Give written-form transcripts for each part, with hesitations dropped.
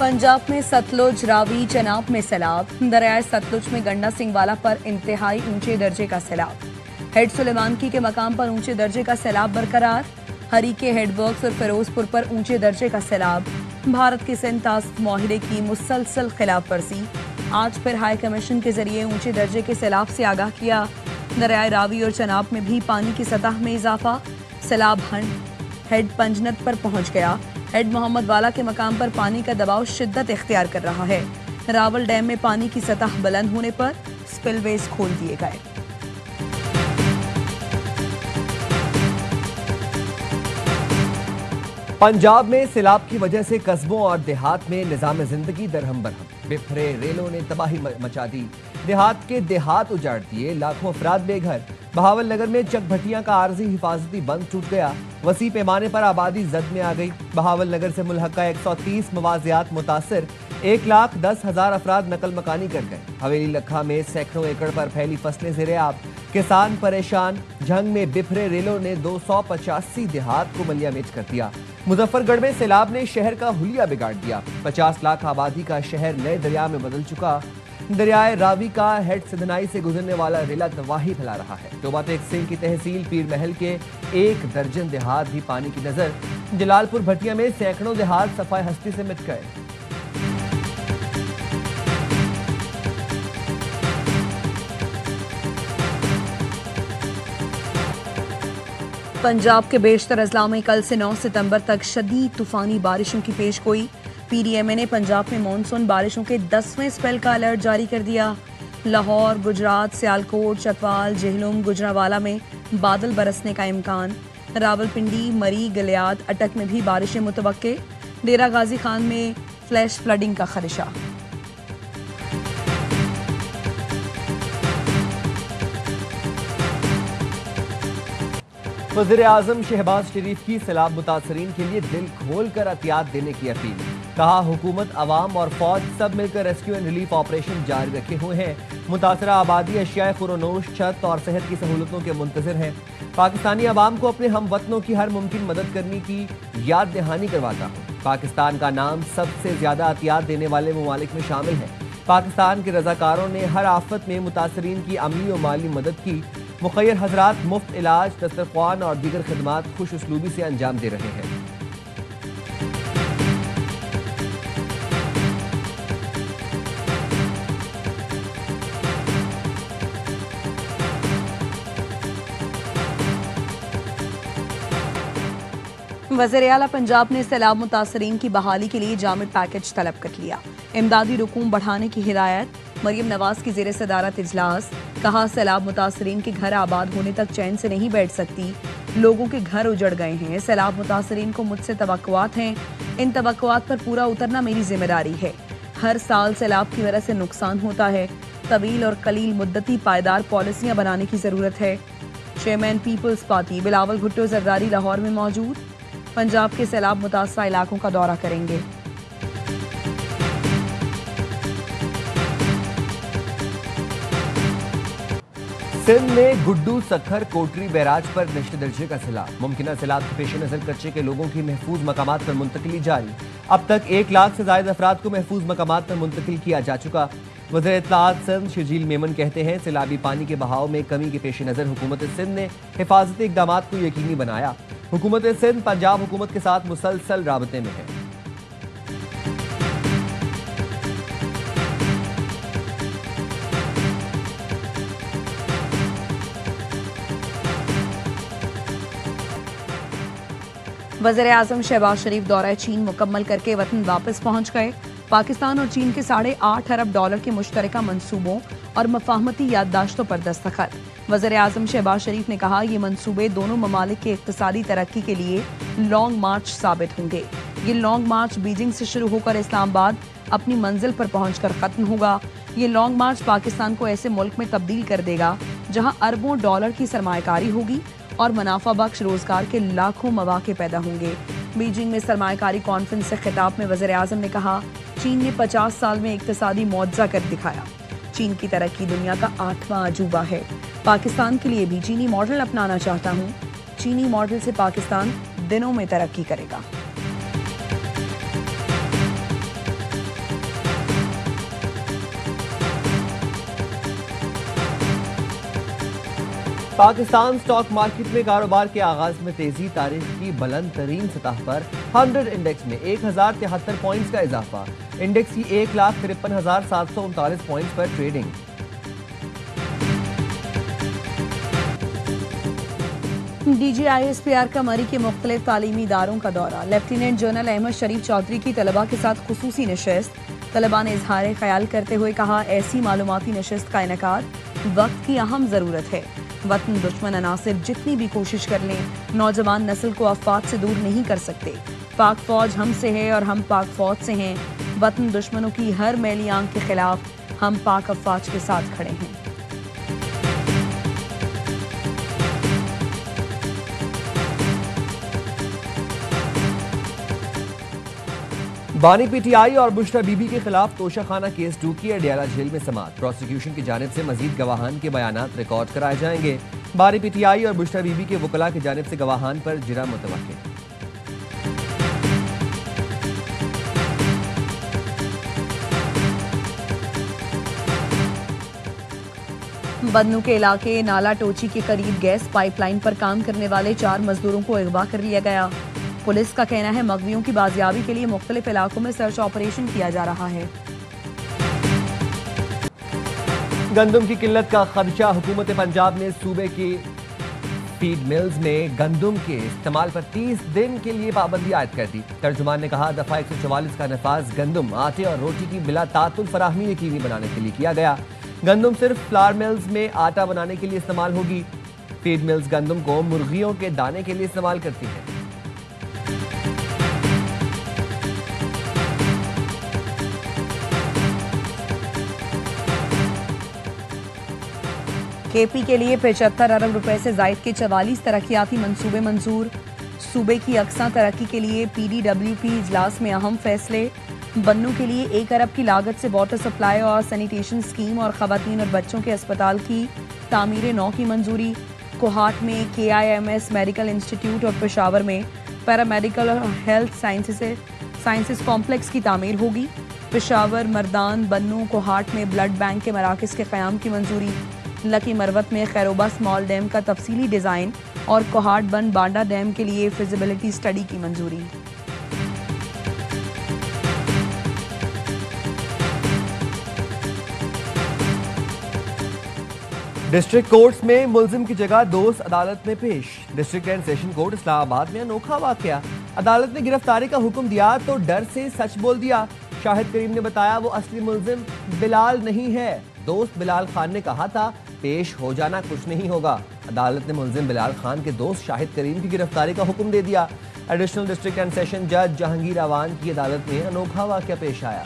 पंजाब में सतलुज, रावी, चनाब में सैलाब। दरियाए सतलुज में गंडा सिंहवाला पर इंतहाई ऊंचे दर्जे का सैलाब। हेड सुलेमानकी के मकाम पर ऊंचे दर्जे का सैलाब बरकरार। हरीके, हेडवर्क्स और फिरोजपुर पर ऊंचे दर्जे का सैलाब। भारत के सिंध टास्क माहिरे की मुसलसल खिलाफ वर्जी। आज फिर हाई कमीशन के जरिए ऊंचे दर्जे के सैलाब से आगाह किया। दरियाए रावी और चनाब में भी पानी की सतह में इजाफा। सैलाब हेड पंजनत पर पहुंच गया। हेड मोहम्मद वाला के मकाम पर पानी का दबाव शिद्दत इख्तियार कर रहा है। रावल डैम में पानी की सतह बुलंद होने पर स्पिलवेज खोल दिए गए। पंजाब में सैलाब की वजह से कस्बों और देहात में निजाम जिंदगी दरहम बरहम। बिफरे रेलों ने तबाही मचा दी। देहात उजाड़ दिए। लाखों अफराद बेघर। बहावल नगर में चकभटियां का आरजी हिफाजती बंद टूट गया। वसी पैमाने पर आबादी जद में आ गई। बहावल नगर से मुल्हका 130 मवाजियात मुतासर। 1,10,000 अफराद नकल मकानी कर गए। हवेली लखा में सैकड़ों एकड़ पर फैली फसलें ज़ेरे आब। किसान परेशान। झंग में बिफरे रेलों ने 285 देहात को मलियामेज कर दिया। मुजफ्फरगढ़ में सैलाब ने शहर का हुलिया बिगाड़ दिया। 50 लाख आबादी का शहर नए दरिया में बदल चुका। दरियाए रावी का हेड सिधनाई से गुजरने वाला रेला तबाही फैला रहा है। टोबा तेग सिंह की तहसील पीर महल के 1 दर्जन देहात भी पानी की नजर। जलालपुर भटिया में सैकड़ों देहात सफाई हस्ती से मिट गए। पंजाब के बेशतर अजला में कल से 9 सितंबर तक शदीद तूफानी बारिशों की पेशगोई। पीडीएमए ने पंजाब में मानसून बारिशों के 10वें स्पेल का अलर्ट जारी कर दिया। लाहौर, गुजरात, सियालकोट, चकवाल, जेहलुम, गुजरावाला में बादल बरसने का इम्कान। रावलपिंडी, मरी, गलियात, अटक में भी बारिशें मुतवक्के। डेरा गाजी खान में फ्लैश फ्लडिंग का खदशा। वज़ीर-ए-आज़म शहबाज शरीफ की सैलाब मुतासरीन के लिए दिल खोल कर एहतियात देने की अपील। कहा, हुकूमत, अवाम और फौज सब मिलकर रेस्क्यू एंड रिलीफ ऑपरेशन जारी रखे हुए हैं। मुतासरा आबादी अशियाए खुरोनोश, छत और सेहत की सहूलतों के मुंतज़िर हैं। पाकिस्तानी अवाम को अपने हम वतनों की हर मुमकिन मदद करने की याद दहानी करवाता हूँ। पाकिस्तान का नाम सबसे ज्यादा एहतियात देने वाले ममालिक में शामिल है। पाकिस्तान के रजाकारों ने हर आफत में मुतासरीन की अमली और माली मदद की। मुखय्यर हजरात मुफ्त इलाज, दस्तरख्वान और दीगर खदमात खुश उसलूबी से अंजाम दे रहे हैं। वज़ीर-ए-आला पंजाब ने सैलाब मुतासरीन की बहाली के लिए जामिद पैकेज तलब कर लिया। इमदादी रकूम बढ़ाने की हिदायत। मरियम नवाज की ज़ेरे सदारत इजलास। कहा, सैलाब मुतासरीन के घर आबाद होने तक चैन से नहीं बैठ सकती। लोगों के घर उजड़ गए हैं। सैलाब मुतासरीन को मुझसे तवक्कुआत हैं। इन तवक्कुआत पर पूरा उतरना मेरी जिम्मेदारी है। हर साल सैलाब की वजह से नुकसान होता है। तवील और कलील मुद्दती पायदार पॉलिसियां बनाने की जरूरत है। चेयरमैन पीपल्स पार्टी बिलावल भुट्टो जरदारी लाहौर में मौजूद। पंजाब के सैलाब मुतासरा इलाकों का दौरा करेंगे। सिंध में गुड्डू, सखर, कोटरी बैराज पर नश्त दर्जे का सैलाब। मुमकिन सैलाब के पेश नजर कच्चे के लोगों की महफूज मकामात पर मुंतकिली जारी। अब तक 1 लाख से ज्यादा अफराद को महफूज मकामात पर मुंतकिल किया जा चुका। वज़ीर इत्तलाआत सिंध शर्जील मेमन कहते हैं, सैलाबी पानी के बहाव में कमी के पेश नजर हुकूमत सिंध ने हिफाजती इकदाम को यकीनी बनाया। हुकूमत सिंध पंजाब हुकूमत के साथ मुसलसल राबते में है। वज़ीर-ए-आज़म शहबाज शरीफ दौरा चीन मुकम्मल करके वतन वापस पहुंच गए। पाकिस्तान और चीन के $8.5 अरब के मुश्तरका मंसूबों और मफाहमती याददाश्तों पर दस्तखत। वज़ीर-ए-आज़म शहबाज शरीफ ने कहा, ये मंसूबे दोनों ममालिक के इक़्तिसादी तरक्की के लिए लॉन्ग मार्च साबित होंगे। ये लॉन्ग मार्च बीजिंग से शुरू होकर इस्लामाबाद अपनी मंजिल पर पहुंचकर खत्म होगा। ये लॉन्ग मार्च पाकिस्तान को ऐसे मुल्क में तब्दील कर देगा जहां अरबों डॉलर की सरमायाकारी होगी और मुनाफा बख्श रोजगार के लाखों मौके पैदा होंगे। बीजिंग में सरमायाकारी कॉन्फ्रेंस से खिताब में वज़ीर-ए-आज़म ने कहा, चीन ने 50 साल में इक़्तिसादी मुआवजा कर दिखाया। चीन की तरक्की दुनिया का 8वां अजूबा है। पाकिस्तान के लिए भी चीनी मॉडल अपनाना चाहता हूँ। चीनी मॉडल से पाकिस्तान दिनों में तरक्की करेगा। पाकिस्तान स्टॉक मार्केट में कारोबार के आगाज में तेजी, तारीख की बुलंद तरीन सतह पर 100 इंडेक्स में 1073 पॉइंट्स का इजाफा। इंडेक्स की 1,53,739 पॉइंट्स पर ट्रेडिंग। DGISPR का मरी के मुख्तलिफ तालीमी इदारों का दौरा। लेफ्टिनेंट जनरल अहमद शरीफ चौधरी की तलबा के साथ खुसूसी नशिस्त। तलबा ने इजहार ख्याल करते हुए कहा, ऐसी मालूमाती नशिस्त का इनेकाद वक्त की अहम ज़रूरत है। वतन दुश्मन अनासिर जितनी भी कोशिश कर लें, नौजवान नस्ल को अफवाद से दूर नहीं कर सकते। पाक फौज हमसे है और हम पाक फौज से हैं। वतन दुश्मनों की हर मैली आंख के खिलाफ हम पाक अफवाज के साथ खड़े हैं। बानी PTI और बुशरा बीबी के खिलाफ तोशाखाना केस 2 की अडियाला जेल में समाअत। प्रोसिक्यूशन की जानिब से मजीद गवाहान के बयानात रिकॉर्ड कराए जाएंगे। बानी PTI और बुशरा बीबी के वकला की जानिब से गवाहान पर जिरा मुतवक्किल। बदनू के इलाके नाला टोची के करीब गैस पाइपलाइन पर काम करने वाले 4 मजदूरों को अगवा कर लिया गया। पुलिस का कहना है मगवियों की बाजियाबी के लिए मुख्तलिफ इलाकों में सर्च ऑपरेशन किया जा रहा है। गंदम की किल्लत का खदशा। हुकूमत पंजाब ने सूबे की फीड मिल्स में गंदम के इस्तेमाल पर 30 दिन के लिए पाबंदी आयद कर दी। तर्जुमान ने कहा, दफा 144 का नफाज गंदम, आटे और रोटी की बिला तातुल फराहमी यकीनी बनाने के लिए किया गया। गंदम सिर्फ फ्लावर मिल्स में आटा बनाने के लिए इस्तेमाल होगी। फीड मिल्स गंदम को मुर्गियों के दाने के लिए इस्तेमाल करती हैं। KP के लिए 75 अरब रुपए से जायद के 44 तरक्याती मंसूबे मंजूर। सूबे की अक्सा तरक्की के लिए PDWP इजलास में अहम फैसले। बन्नू के लिए 1 अरब की लागत से वाटर सप्लाई और सैनिटेशन स्कीम और खवातीन और बच्चों के अस्पताल की तामीर 9 की मंजूरी। कोहाट में KIMS मेडिकल इंस्टीट्यूट और पेशावर में पैरामेडिकल और हेल्थ साइंसेस कॉम्प्लेक्स की तामीर होगी। पेशावर, मर्दान, बन्नू, कोहाट में ब्लड बैंक के मराकज़ के क़याम की मंजूरी। लकी मरवत में खैरोबा स्मॉल डैम का तफसीली डिज़ाइन और कोहाट बन बांडा डैम के लिए फिजिबिलिटी स्टडी की मंजूरी। डिस्ट्रिक्ट कोर्ट्स में मुलजिम की जगह दोस्त अदालत में पेश। District and session court Islamabad में अनोखा वाकया। अदालत ने गिरफ्तारी का हुक्म दिया तो डर से सच बोल दिया। शाहिद करीम ने बताया वो असली मुलजिम बिलाल नहीं है। दोस्त बिलाल खान ने कहा था पेश हो जाना कुछ नहीं होगा। अदालत ने मुलजिम बिलाल खान के दोस्त शाहिद करीम की गिरफ्तारी का हुक्म दे दिया। एडिशनल डिस्ट्रिक्ट एंड सेशन जज जहांगीर अवान की अदालत में अनोखा वाकया पेश आया।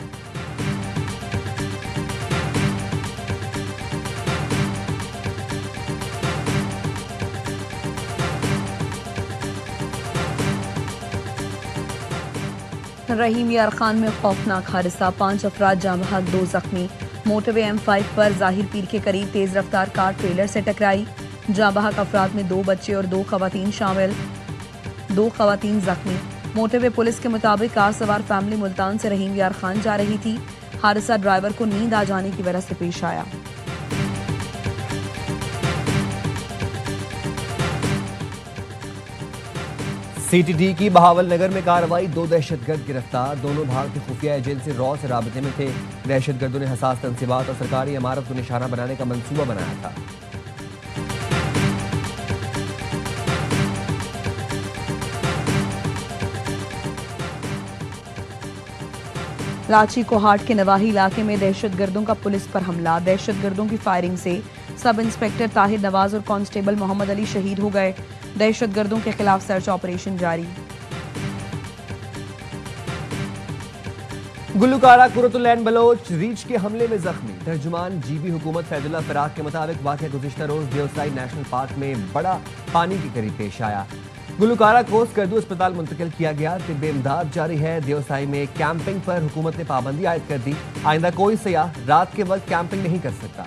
रहीम यार खान में खौफनाक हादसा, 5 अफराद जाँ बहक, 2 जख्मी। मोटरवे M5 पर जाहिर पीर के करीब तेज रफ्तार कार ट्रेलर से टकराई। जाँ बहक अफराद में 2 बच्चे और 2 खवातीन शामिल, 2 खवातीन जख्मी। मोटरवे पुलिस के मुताबिक कार सवार फैमिली मुल्तान से रहीम यार खान जा रही थी। हादसा ड्राइवर को नींद आ जाने की वजह से पेश आया। CTD की बहावल नगर में कार्रवाई, 2 दहशतगर्द गिरफ्तार। दोनों भारतीय खुफिया एजेंसी रॉ से राबते में थे। दहशतगर्दों ने हसास तंसीबात और सरकारी इमारत को निशाना बनाने का मंसूबा बनाया था। रांची कोहाट के नवाही इलाके में दहशतगर्दों का पुलिस पर हमला। दहशतगर्दों की फायरिंग से सब इंस्पेक्टर ताहिर नवाज और कांस्टेबल मोहम्मद अली शहीद हो गए। दहशतगर्दों के खिलाफ सर्च ऑपरेशन जारी। गुलकारा कुरतुलैन बलोच रीछ के हमले में जख्मी। तर्जुमान GB हुकूमत फैजुल्लाह फिराक के मुताबिक वाक़या गुज़िश्ता रोज देवसाई नेशनल पार्क में बड़ा पानी के करीब पेश आया। गुलकारा को स्कर्दू अस्पताल मुंतकिल किया गया। तिब्बी इमदाद जारी है। देवसाई में कैंपिंग पर हुकूमत ने पाबंदी आयद कर दी। आइंदा कोई सयाह रात के वक्त कैंपिंग नहीं कर सकता।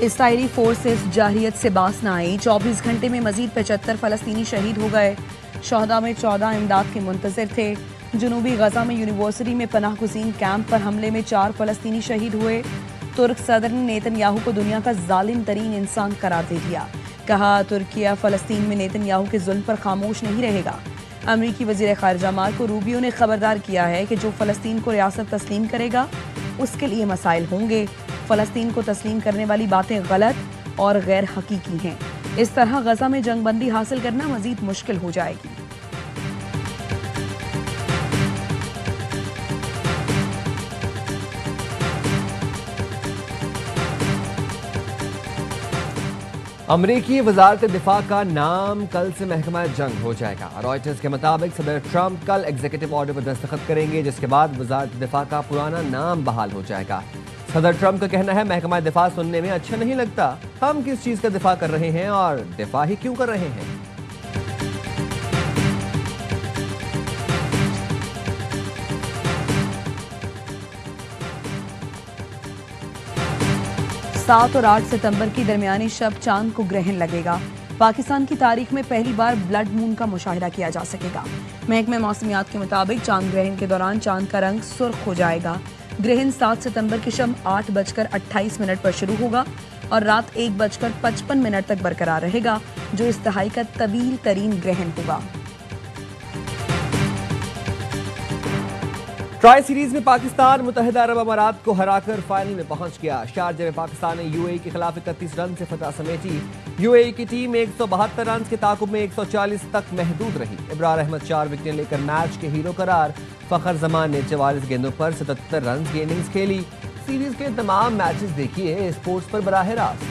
इसराइली फोर्सेस जाहिरियत से बास न आई। 24 घंटे में मजीद 75 फलस्तीनी शहीद हो गए। शोहदा में 14 इमदाद के मुंतजर थे। जुनूबी गजा में यूनिवर्सिटी में पनाह गुज़ीन कैंप पर हमले में 4 फलस्तीनी शहीद हुए। तुर्क सदर ने नेतन्याहू को दुनिया का जालिम तरीन इंसान करार दे दिया। कहा तुर्किया फलस्तीन में नेतन्याहू के जुल्म पर खामोश नहीं रहेगा। अमरीकी वजीर खारजा मार्को रूबियो ने खबरदार किया है कि जो फलस्तीन को रियासत तस्लीम करेगा उसके लिए मसाइल होंगे। फलस्तीन को तस्लीम करने वाली बातें गलत और गैर हकीकी हैं। इस तरह गजा में जंगबंदी हासिल करना मजीद मुश्किल हो जाएगी। अमरीकी वजारत दिफा का नाम कल से महकमा जंग हो जाएगा। रॉयटर्स के मुताबिक सदर ट्रंप कल एग्जीक्यूटिव ऑर्डर पर दस्तखत करेंगे, जिसके बाद वजारत दिफा का पुराना नाम बहाल हो जाएगा। सदर ट्रंप का कहना है महकमा दिफा सुनने में अच्छा नहीं लगता। हम किस चीज का दिफा कर रहे हैं और दिफा ही क्यों कर रहे हैं। 7 और 8 सितंबर की दरमियानी शब चांद को ग्रहण लगेगा। पाकिस्तान की तारीख में पहली बार ब्लड मून का मुशाहिदा किया जा सकेगा। महकमे मौसमियात के मुताबिक चांद ग्रहण के दौरान चांद का रंग सुर्ख हो जाएगा। ग्रहण 7 सितंबर की शब 8:28 पर शुरू होगा और रात 1:55 तक बरकरार रहेगा, जो इस दहाई का तवील तरीन ग्रहण होगा। ट्राई सीरीज में पाकिस्तान मुत्तहिदा अरब अमारात को हराकर फाइनल में पहुंच गया। शारजा में पाकिस्तान ने यूएई के खिलाफ 31 रन से फतह समेटी। यूएई की टीम 172 रन के ताकुब में 140 तक महदूद रही। इब्रार अहमद 4 विकेटें लेकर मैच के हीरो करार। फखर जमान ने 44 गेंदों पर 77 रन की इनिंग्स खेली। सीरीज के तमाम मैचेस देखिए स्पोर्ट्स पर बराह रास्त।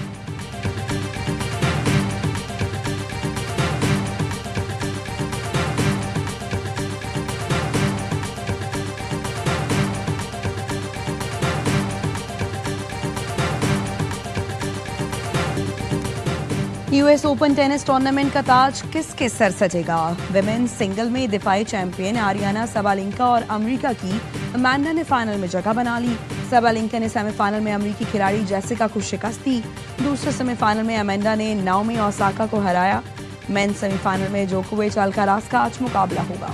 यूएस ओपन टेनिस टूर्नामेंट का ताज किसके सर सजेगा। विमेन्स सिंगल में दिफाई चैंपियन आरियाना साबालेंका और अमेरिका की अमांडा ने फाइनल में जगह बना ली। साबालेंका ने सेमीफाइनल में अमेरिकी खिलाड़ी जेसिका को शिकस्त दी। दूसरे सेमीफाइनल में अमांडा ने नाओमी ओसाका को हराया। मेंस सेमीफाइनल में जोकोविच अल्काराज का आज मुकाबला होगा।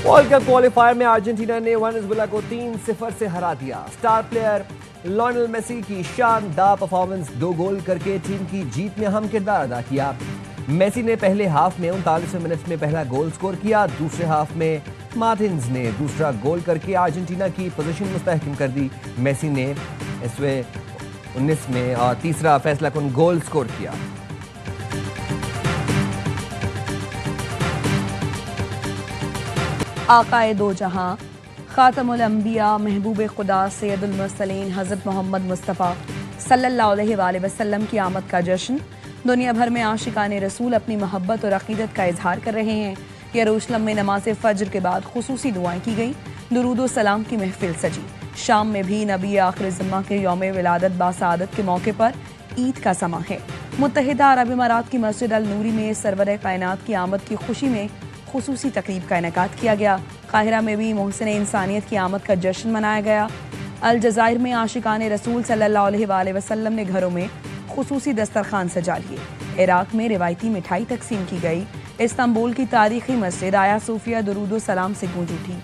वर्ल्ड कप क्वालिफायर में अर्जेंटीना ने वेनेजुएला को 3-0 से हरा दिया। स्टार प्लेयर लियोनेल मेसी की शानदार परफॉर्मेंस, 2 गोल करके टीम की जीत में अहम किरदार अदा किया। मेसी ने पहले हाफ में 39वें मिनट में पहला गोल स्कोर किया। दूसरे हाफ में मार्टिन्स ने दूसरा गोल करके अर्जेंटीना की पोजीशन मुस्तहकम कर दी। मेसी ने इसवें 19 में और तीसरा फैसलाकुन गोल स्कोर किया। आकाए दो जहां खातमुल अंबिया महबूब खुदा सैयदुल मुरसलीन हज़रत मोहम्मद मुस्तफ़ा सल्लल्लाहु अलैहि वसल्लम की आमद का जश्न। दुनिया भर में आशिकाने रसूल अपनी मोहब्बत और अक़ीदत का इजहार कर रहे हैं। यरूशलेम में नमाज फज्र के बाद खुसूसी दुआएं की गई। दुरूद व सलाम की महफिल सजी। शाम में भी नबी आखिर ज़म्मा के यौम विलादत बासआदत के मौके पर ईद का समा है। मुत्तहिदा अरब अमारात की मस्जिद अल नूरी में सरवर कायनात की आमद की खुशी में खुसूसी तकरीब का इनेकाद किया गया। काहिरा में भी मोहसिन इंसानियत की आमद का जश्न मनाया गया। अल जज़ायर में आशिकाने रसूल सल्लल्लाहु अलैहि वसल्लम ने घरों में खुसूसी दस्तरखान सजा लिए। इराक में रिवायती मिठाई तकसीम की गई। इस्तांबुल की तारीखी मस्जिद आया सूफिया दुरूद व सलाम से गूंज उठी।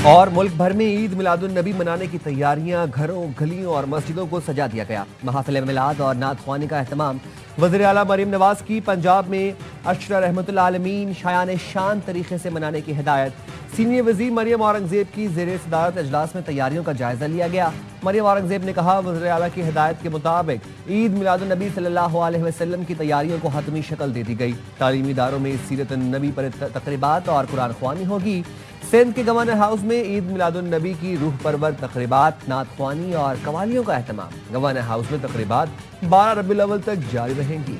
और मुल्क भर में ईद मिलादुन नबी मनाने की तैयारियां, घरों, गलियों और मस्जिदों को सजा दिया गया। महफिल मिलाद और नात ख्वानी का एहतमाम वज़ीर आला मरीम नवाज की पंजाब में अशरा रहमतुल्लाह आलमीन शायान शान तरीके से मनाने की हिदायत। सीनियर वज़ीर मरियम औरंगज़ेब की ज़ेरे सदारत इजलास में तैयारियों का जायजा लिया गया। मरियम औरंगज़ेब ने कहा, वज़ीर आला की हिदायत के मुताबिक ईद मिलादुन नबी सल्लल्लाहु अलैहि वसल्लम की तैयारियों को हतमी शक्ल दे दी गई। तालीमी इदारों में सीरत नबी पर तकरीबात और कुरान ख्वानी होगी। सिंध के गवर्नर हाउस में ईद मिलादुन नबी की रूह परवर तकरीबात, नात ख्वानी और कवालियों का एहतमाम। गवर्नर हाउस में तकरीबात 12 रबीउल अव्वल तक जारी रहेंगी।